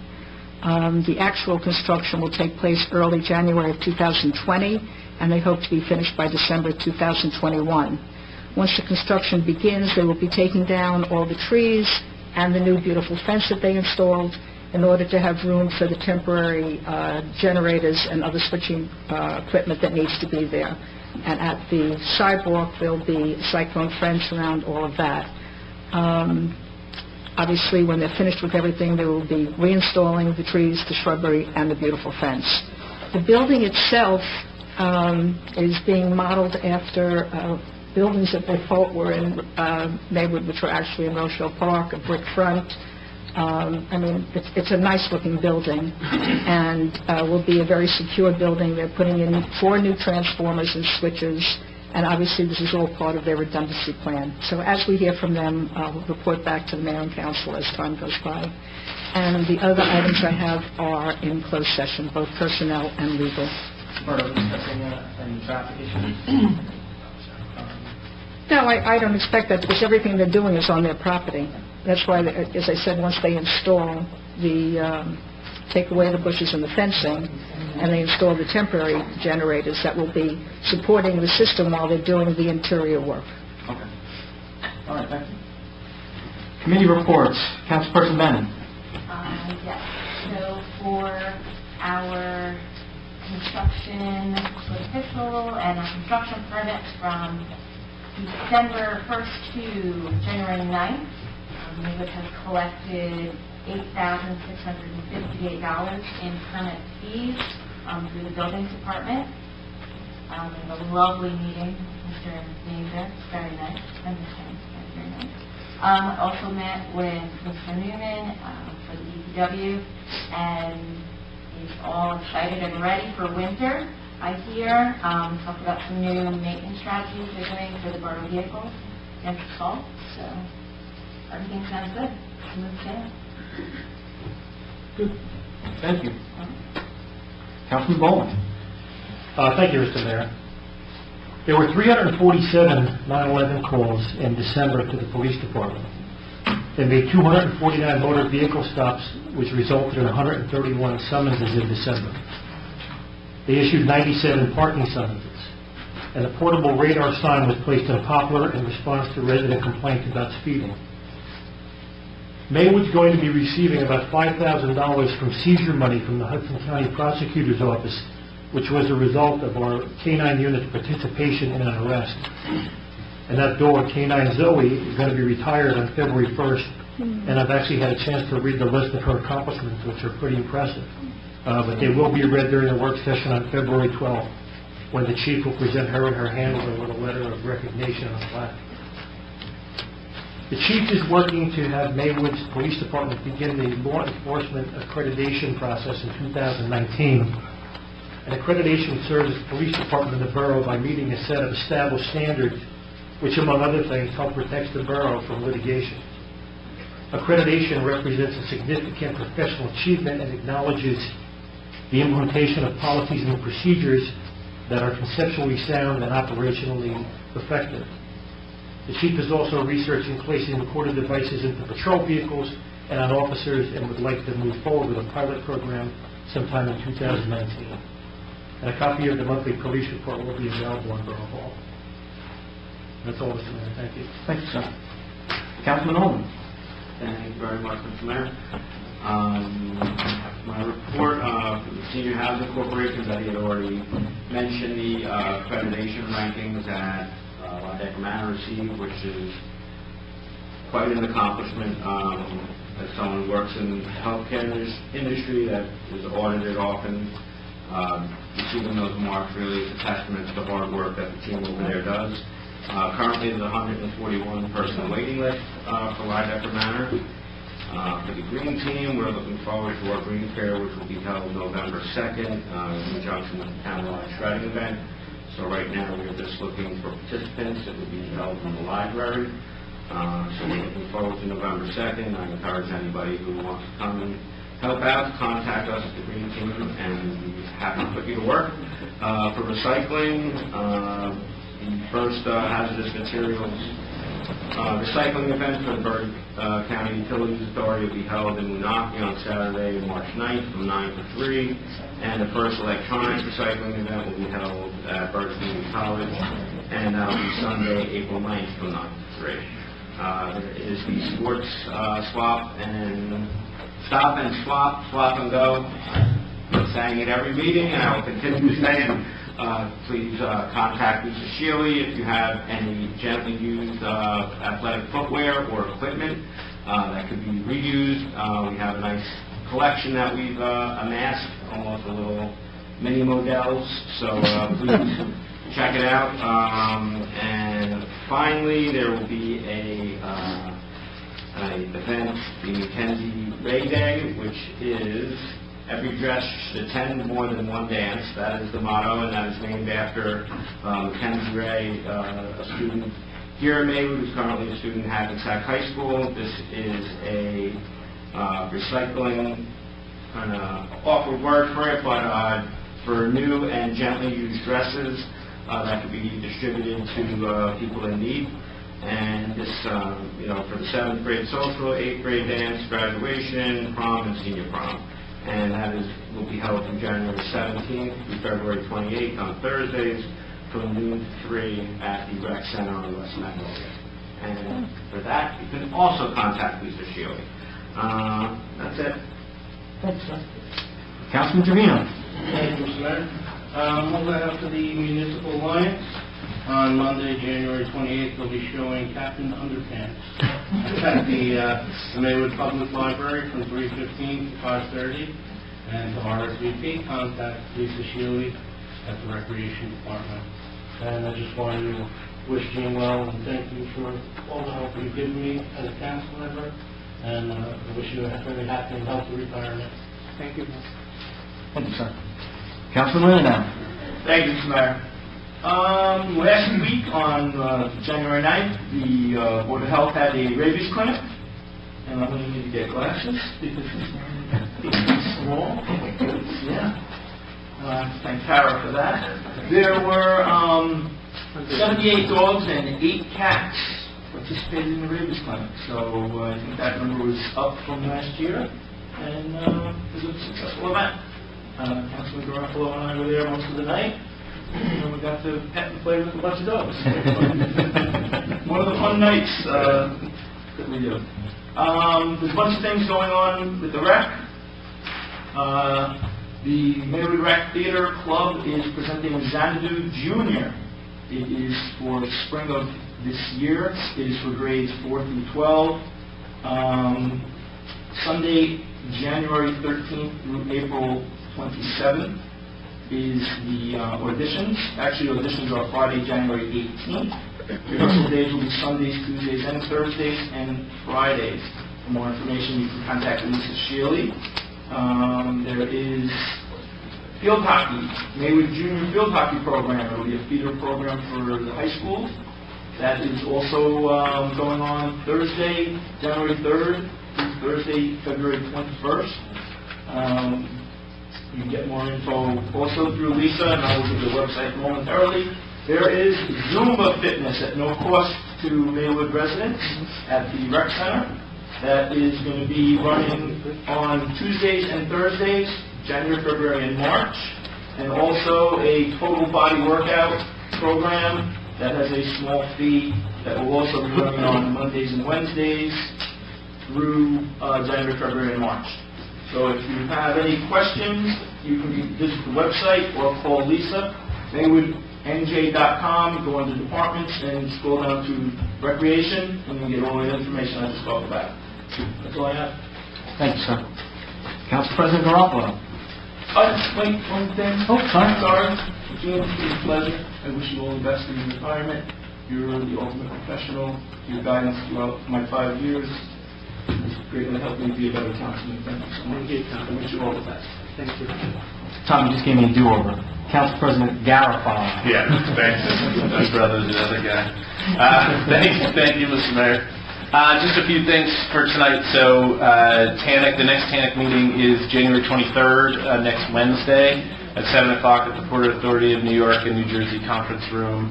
The actual construction will take place early January of 2020, and they hope to be finished by December 2021. Once the construction begins, they will be taking down all the trees and the new beautiful fence that they installed in order to have room for the temporary generators and other switching equipment that needs to be there. And at the sidewalk, there'll be a cyclone fence around all of that. Obviously, when they're finished with everything, they will be reinstalling the trees, the shrubbery, and the beautiful fence. The building itself is being modeled after buildings that they thought were in Maywood, which were actually in Rochelle Park, a brick front. I mean, it's a nice-looking building, and will be a very secure building. They're putting in 4 new transformers and switches, and obviously this is all part of their redundancy plan. So as we hear from them, we'll report back to the mayor and council as time goes by. And the other items I have are in closed session, both personnel and legal. Part of discussing any traffic issues. No, I don't expect that, because everything they're doing is on their property. That's why, as I said, once they install the take away the bushes and the fencing, and they install the temporary generators that will be supporting the system while they're doing the interior work. Okay. All right, thank you. Committee reports. Councilperson Bennett. Yes. So for our construction official and our construction permits from December 1st to January 9th, Maywood has collected $8,658 in permit fees through the building department. It was a lovely meeting, Mr. Nader. It's very nice. I understand. It's very nice. I also met with Mr. Newman for the DPW, and he's all excited and ready for winter, I hear. Talked about some new maintenance strategies they're doing for the Borough vehicles against assault, so everything sounds good. Smooth sailing. Good. Thank you. Councilman Bowman. Thank you, Mr. Mayor. There were 347 9/11 calls in December to the police department. They made 249 motor vehicle stops, which resulted in 131 summonses in December. They issued 97 parking summonses, and a portable radar sign was placed in a poplar in response to resident complaints about speeding. Maywood's going to be receiving about $5,000 from seizure money from the Hudson County Prosecutor's Office, which was a result of our K-9 unit's participation in an arrest. And that dog, K-9 Zoe, is going to be retired on February 1st, and I've actually had a chance to read the list of her accomplishments, which are pretty impressive. But they will be read during the work session on February 12th, when the chief will present her and her handler with a letter of recognition on a plaque. The chief is working to have Maywood's police department begin the law enforcement accreditation process in 2019. An accreditation serves the police department of the borough by meeting a set of established standards, which, among other things, help protect the borough from litigation. Accreditation represents a significant professional achievement and acknowledges the implementation of policies and procedures that are conceptually sound and operationally effective. The chief is also researching placing recorded devices into patrol vehicles and on officers, and would like to move forward with a pilot program sometime in 2019. And a copy of the monthly police report will be available on Borough Hall. That's all, Mr. Mayor. Thank you. Thank you, sir. Councilman Holman. Thank you very much, Mr. Mayor. My report for the Senior Housing Corporation, Betty had already mentioned the accreditation rankings that Loddeck Manor received, which is quite an accomplishment. As someone who works in the healthcare industry that is audited often, receiving those marks really is a testament to the hard work that the team over there does. Currently, there's a 141-person waiting list for Loddeck Manor. For the green team, we're looking forward to our green fair, which will be held November 2nd in conjunction with the townwide shredding event. So right now, we're just looking for participants. It will be held in the library. So we're looking forward to November 2nd. I encourage anybody who wants to come and help out to contact us at the green team, and we'll be happy to put you to work. For recycling, the first hazardous materials recycling event for the Borough County Utilities Authority will be held in Moonachie on Saturday, March 9th from 9 to 3. And the first electronics recycling event will be held at Borough Community College, and that will be Sunday, April 9th from 9 to 3. There is the sports swap and stop and swap and go. I'm saying it every meeting, and I will continue to say it. Please contact Lisa Shealy if you have any gently used athletic footwear or equipment that could be reused. We have a nice collection that we've amassed, almost a little mini models, so please check it out. And finally, there will be an event, the Mackenzie Ray Day, which is every dress should attend more than one dance. That is the motto, and that is named after Mackenzie Ray, a student here at Maywood who's currently a student at Hackensack High School. This is a recycling, kind of awkward word for it, but for new and gently used dresses that could be distributed to people in need. And this, for the 7th grade social, 8th grade dance, graduation, prom, and senior prom. and that will be held from January 17th through February 28th on Thursdays from noon to 3 at the Rec Center on West Magnolia. And for that, you can also contact Lisa Shealy. That's it. Councilman Trevino. Thank you, Mr. Mayor. Moving out to the Municipal Alliance. On Monday, January 28th, they'll be showing Captain Underpants at the Maywood Public Library from 3:15 to 5:30. And to RSVP, contact Lisa Shealy at the Recreation Department. And I just wanted to wish Gene well and thank you for all the help you've given me as a council member. And I wish you a very happy and healthy retirement. Thank you. Thank you, sir. Councilman Lillian. Thank you, Mr. Mayor. Last week on January 9th, the Board of Health had a rabies clinic, and I'm going to need to get glasses because it's small. Yeah. Thank Tara for that. There were 78 dogs and 8 cats participated in the rabies clinic, so I think that number was up from last year, and it was a successful event. Councilman Garofalo and I were there most of the night. And we got to pet and play with a bunch of dogs. One of the fun nights that we do. There's a bunch of things going on with the rec. The Maywood Rec Theater Club is presenting Xanadu Junior. It is for spring of this year. It is for grades 4 through 12. Sunday, January 13th through April 27th is the auditions. Actually, auditions are Friday, January 18th. Rehearsal days will be Sundays, Tuesdays, and Thursdays, and Fridays. For more information, you can contact Lisa Shealy. There is field hockey, Maywood Junior Field Hockey Program. It will be a feeder program for the high schools. That is also going on Thursday, January 3rd, through Thursday, February 21st. You can get more info also through Lisa, and I will give the website momentarily. There is Zumba Fitness at no cost to Maywood residents at the Rec Center. That is going to be running on Tuesdays and Thursdays, January, February, and March. And also a total body workout program that has a small fee that will also be running on Mondays and Wednesdays through January, February, and March. So if you have any questions, you can visit the website or call Lisa, MaywoodNJ.com, go under departments and scroll down to recreation, and you can get all the information I just talked about. That's all I have. Thank you, sir. Council President Garofalo. Wait, one thing. Oh, sorry. Gene, it's been a pleasure. I wish you all the best in your retirement. You're the ultimate professional. Your guidance throughout my 5 years has greatly helped me be a better councilman. Thank you so much. I wish you all the best. Thank you. Tom, you just gave me a do-over. Council President Garofalo. Yeah, thanks. My brother's the other guy. Thank you, Mr. Mayor. Just a few things for tonight. So, the next TANIC meeting is January 23rd, next Wednesday at 7 o'clock at the Port Authority of New York and New Jersey Conference Room.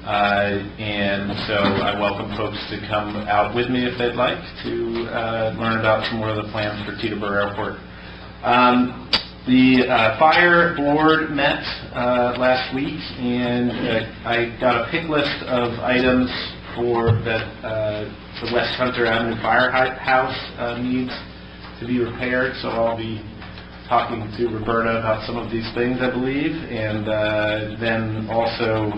And so I welcome folks to come out with me if they'd like to learn about some more of the plans for Teterboro Airport. The fire board met last week, and I got a pick list of items for that the West Hunter Avenue Firehouse needs to be repaired. So I'll be talking to Roberta about some of these things, I believe, and then also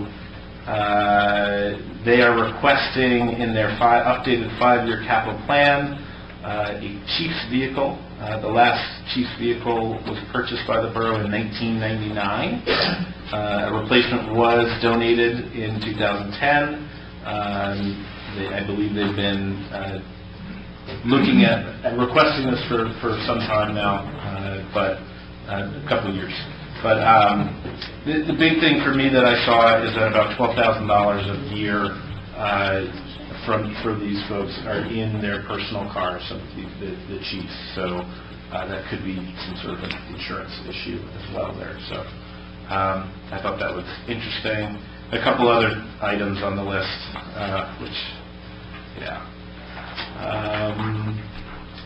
they are requesting in their updated 5-year capital plan a chief's vehicle. The last chief's vehicle was purchased by the borough in 1999. A replacement was donated in 2010. I believe they've been looking at requesting this for some time now, but a couple of years. But the big thing for me that I saw is that about $12,000 a year from these folks are in their personal cars, some of the chiefs. So that could be some sort of an insurance issue as well there. So I thought that was interesting. A couple other items on the list,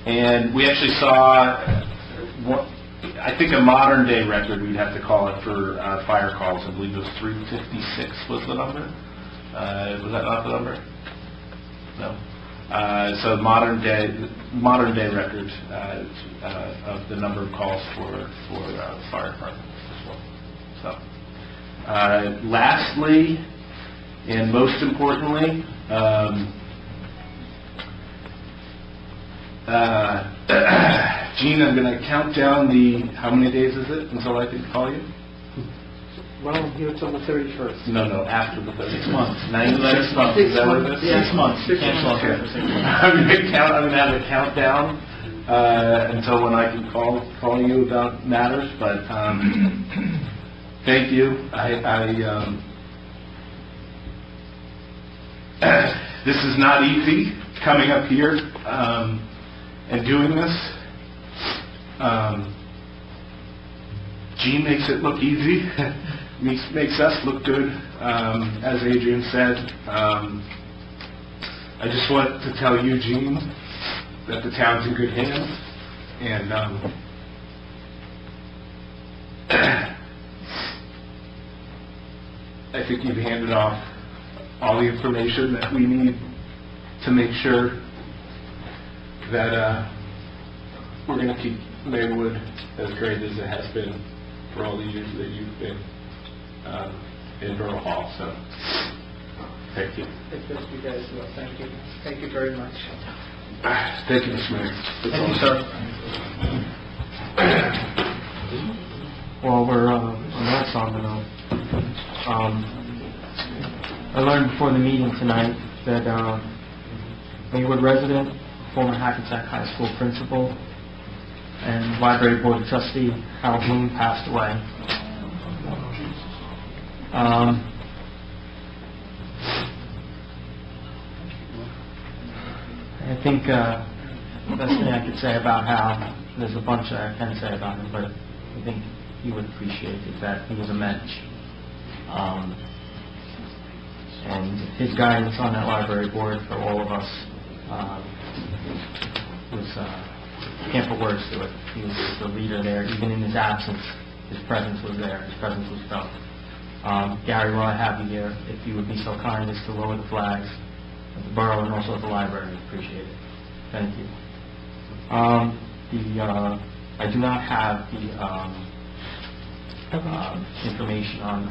and we actually saw I think a modern day record, we'd have to call it for fire calls. I believe it was 356 was the number. Was that not the number? No. So modern day record of the number of calls for fire departments as well. So, lastly, and most importantly, Gene, I'm going to count down how many days is it until I can call you? Well, here it's on the 31st. No, after the 31st. 6 months. 6 months. Is that what it is? Yeah. 6 months. You can't call here for 6 months. I'm going to have a countdown until when I can call you about matters. But thank you. This is not easy coming up here and doing this. Gene makes it look easy. Makes us look good, as Adrian said. I just want to tell you, Gene, that the town's in good hands, and I think you've handed off all the information that we need to make sure that we're going to keep Maywood as great as it has been for all the years that you've been in Borough Hall. So, thank you. It's just you guys. Well, thank you. Thank you very much. Thank you, Mr. Mayor. Thank you, sir. Well, we're on that song now. I learned before the meeting tonight that Maywood resident, former Hackensack High School principal, and Library Board Trustee Harold Bloom passed away. I think the best thing I could say about Hal, there's a bunch that I can say about him, but I think he would appreciate is that he was a mensch. And his guidance on that library board for all of us was, can't put words to it. He was the leader there. Even in his absence, his presence was there. His presence was felt. Gary, while I have you here, if you would be so kind as to lower the flags at the borough and also at the library, appreciate it. Thank you. I do not have the information on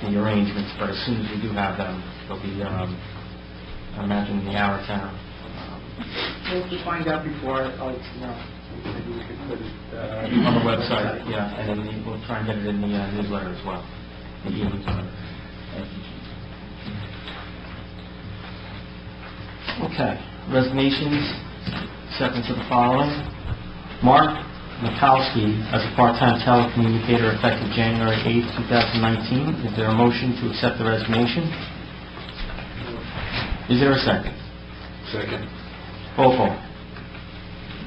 the arrangements, but as soon as we do have them, they'll be, I imagine, in the Hour Town. We'll just find out before I'll let you know. Maybe we could put it on the website, yeah, and then we'll try and get it in the newsletter as well, the e-newsletter. Okay, resignations, acceptance of the following. Mark Mikowski as a part-time telecommunicator effective January 8th, 2019. Is there a motion to accept the resignation? Is there a second? Second. Roll call.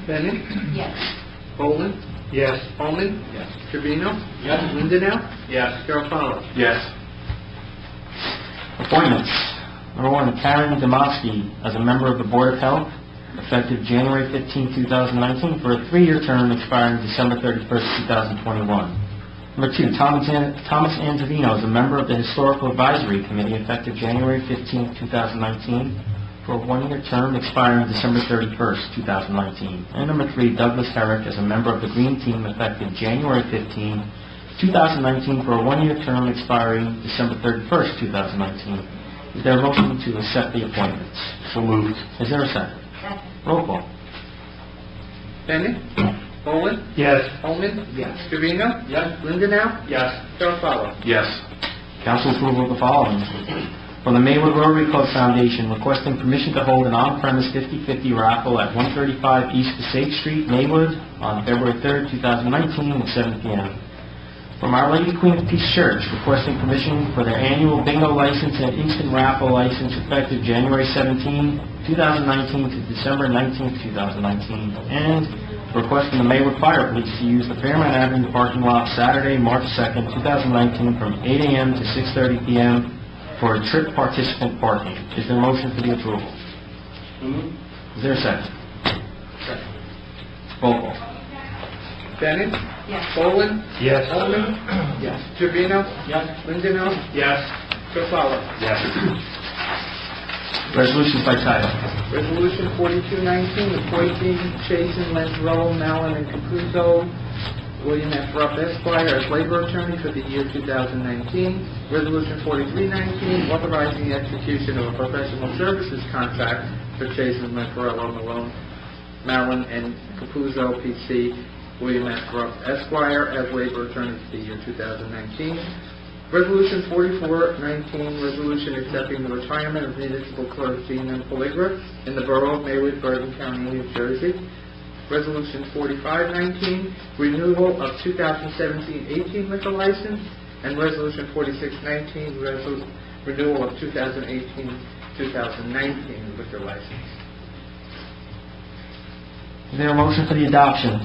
Bennett? Yes. Boland? Yes. Holman? Yes. Trevino? Yes. Lindenau? Yes. Garofalo? Yes. Appointments. Number 1, Karen Demosky as a member of the Board of Health, effective January 15, 2019, for a 3-year term expiring December 31st, 2021. Number 2, Thomas Anzavino as a member of the Historical Advisory Committee, effective January 15, 2019, for a 1-year term expiring December 31st, 2019. And number 3, Douglas Herrick as a member of the Green Team, effective January 15, 2019, for a 1-year term expiring December 31st, 2019. Is there a motion to accept the appointments? So moved. Is there a second? Second. Roll call. Bennett? Boland? Yes. Holman? Yes. Trevino? Yes. Lindenau? Yes. Garofalo? Yes. Council approval of the following. From the Maywood Rotary Club Foundation, requesting permission to hold an on-premise 50/50 raffle at 135 East Passaic Street, Maywood, on February 3rd, 2019, at 7 p.m. From Our Lady Queen of Peace Church, requesting permission for their annual bingo license and instant raffle license effective January 17, 2019 to December 19, 2019. And requesting the Maywood Fire Police to use the Fairmount Avenue parking lot Saturday, March 2nd, 2019 from 8 a.m. to 6:30 p.m. for a trip participant parking. Is there a motion for the approval? Is there a second? Second. Roll call. Bennett? Yes. Boland? Yes. Holman? Yes. Trevino? Yes. Lindano? Yes. Scarpello? Yes. Resolutions by title. Resolution 4219, appointing Chasen, Lansrello, Mallon, and Capuzzo, William F. Rupp Esquire as labor attorney for the year 2019. Resolution 4319, authorizing the execution of a professional services contract for Chasen, Lansrello, Malone, Mallon, and Capuzzo, P.C., William F. Rupp Esquire as labor attorney for the year 2019. Resolution 4419, resolution accepting the retirement of municipal clerk Gina Pelligra in the Borough of Maywood, Bergen County, New Jersey. Resolution 4519, renewal of 2017-18 liquor license. And Resolution 4619, renewal of 2018-2019 liquor license. Is there a motion for the adoption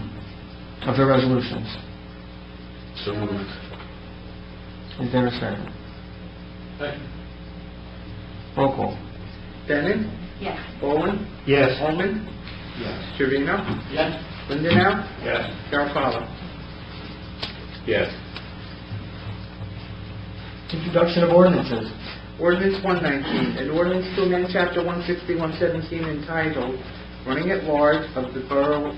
of the resolutions? So moved. Is there a second? Second. Roll call. Bennett? Yes. Boland? Yes. Holman? Yes. Trevino? Yes. Lindano? Yes. Scarpello? Yes. Introduction of ordinances. Ordinance 119, an ordinance to amend Chapter 16117 entitled Running at Large of the Borough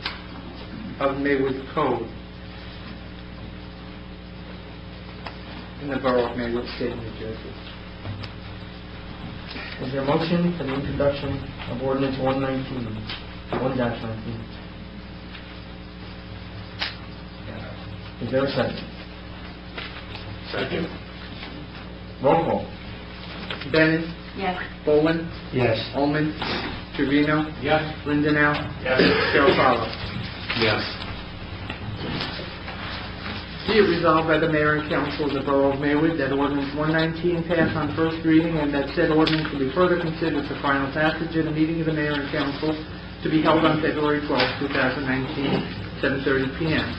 of Maywood Code in the Borough of Maywood, State of New Jersey. Is there a motion for the introduction of ordinance 119? 1-19. Is there a second? Second. Roll call. Bennett? Yes. Boland? Yes. Holman? Trevino? Yes. Lindano? Yes. Scarpello? Yes. Be it resolved by the Mayor and Council of the Borough of Maywood that ordinance 119 pass on first reading and that said ordinance will be further considered for final passage at a meeting of the Mayor and Council to be held on February 12, 2019, 7:30 p.m.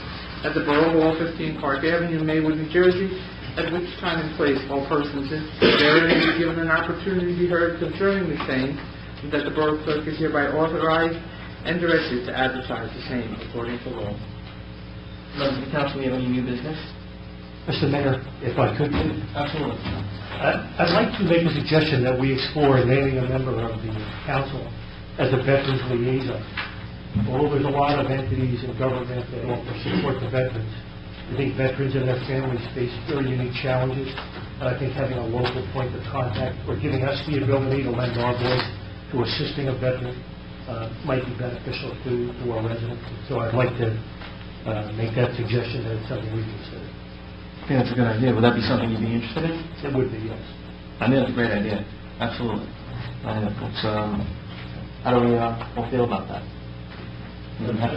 at the Borough Hall, 15 Park Avenue, Maywood, New Jersey, at which time and place all persons therein will be given an opportunity to be heard concerning the same, and that the Borough Clerk is hereby authorized and directed to advertise the same according to law. Members of the council, we have any new business? Mr. Mayor, if I could, please. Absolutely. I'd like to make a suggestion that we explore naming a member of the council as a veterans liaison. Although there's a lot of entities in government that offer support to veterans, I think veterans and their families face very unique challenges, and I think having a local point of contact or giving us the ability to lend our voice to assisting a veteran might be beneficial to our residents. So I'd like to make that suggestion that it's something we consider. I think that's a good idea. Would that be something you'd be interested in? It would be, yes. I think that's a great idea. Absolutely. I think it's, how do we all feel about that? We'd have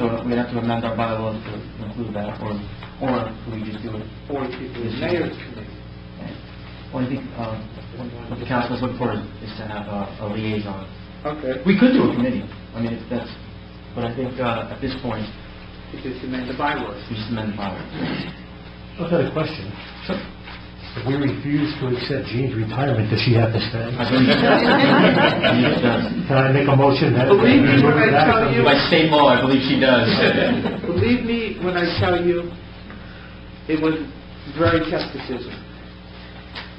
to amend our bylaws to include that, or could we just do it? Or people in the Mayor's Committee. Well, I think what the council is looking for is to have a liaison. Okay. We could do a committee. I mean, if that's, but I think at this point, You just amend the bylaws. we just amend the bylaws. I've got a question. Sure. If we refuse to accept Jean's retirement, does she have to stay? I believe it does. Can I make a motion that... Believe me when I tell you... By state law, I believe she does. Believe me when I tell you, it was a very tough decision.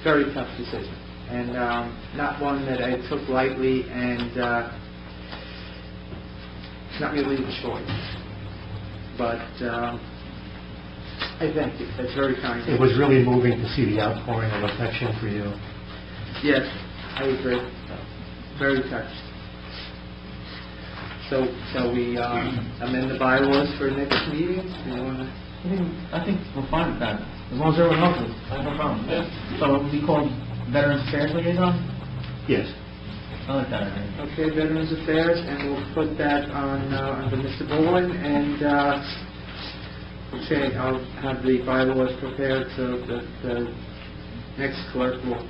Very tough decision. And not one that I took lightly, and it's not really a choice. But I thank you. That's very kind. It was really moving to see the outpouring of affection for you. Yes, I agree. Very touched. So we amend the bylaws for next meeting? Do you want to? I think we're fine with that. As long as everyone else is, I have no problem. So it will be called Veterans Affairs Liaison? Yes. I like that idea. Okay, Veterans Affairs, and we'll put that on under Mr. Bowen, and okay, I'll have the bylaws prepared so that the next clerk will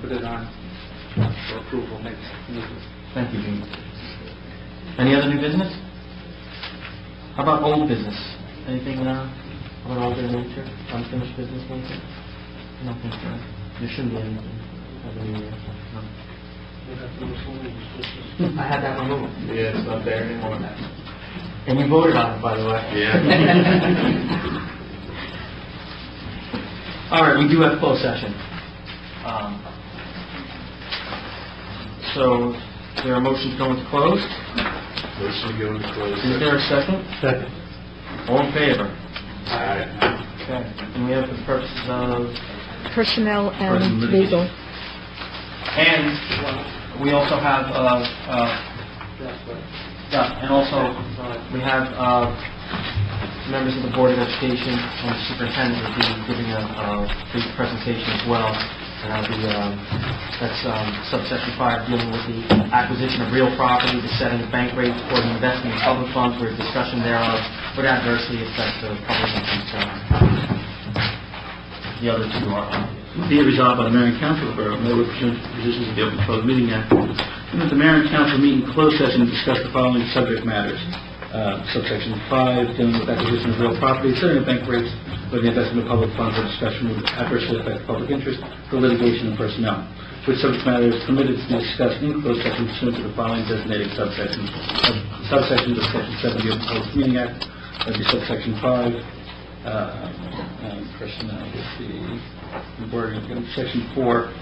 put it on for approval next meeting. Thank you, Gene. Any other new business? How about old business? Anything of an older nature? Unfinished business nature? I don't think so. There shouldn't be anything of the new year. No. I had that removed. Yeah, it's not there anymore. And you voted on it, by the way. Yeah. All right, we do have closed session. So, is there a motion to go into closed? Motion to go into closed Is there a second? Second. All in favor? Aye. Okay. And we have the purposes of... Personnel and Personnel. legal. And we also have, and also we have members of the Board of Education and the superintendent will be giving a brief presentation as well. And that's subsection 5, dealing with the acquisition of real property, the setting of bank rates for the investment in public funds, where discussion thereof would adversely affect the public and concern. The other two are Be it resolved by the Mayor and Council of the Borough, Maywood, pursuant to the provisions of the Open Public Meeting Act, and that the Mayor and Council meet in closed session to discuss the following subject matters. Subsection 5, dealing with acquisition of real property, setting of bank rates for the investment of public funds, or discussion would adversely affect public interest for litigation and personnel, which subject matter is permitted to be discussed in closed session pursuant to the following designated subsections of Section 7 of the Open Public Meeting Act. That would be subsection 5. Personnel would be wording in section 4,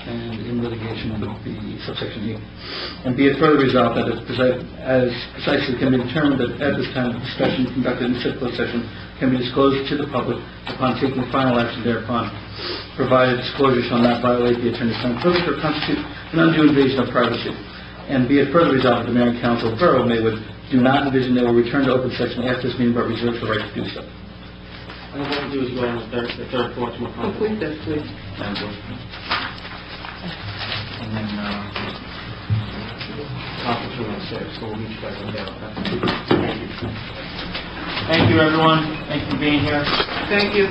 and in litigation would be subsection 8. And be it further resolved that as precisely can be determined that at this time the discussion conducted in said closed session can be disclosed to the public upon taking final action thereupon, provided disclosure shall not violate the attorney-client privilege or constitute an undue invasion of privacy. And be it further resolved that the Mayor and Council of Borough Maywood do not envision they will return to open session after this meeting, but reserve the right to do so. And what we'll do is go on the third floor to a conference. Complete this, please. And then, conference room upstairs, so we'll meet you guys in there. Thank you, everyone. Thank you for being here. Thank you.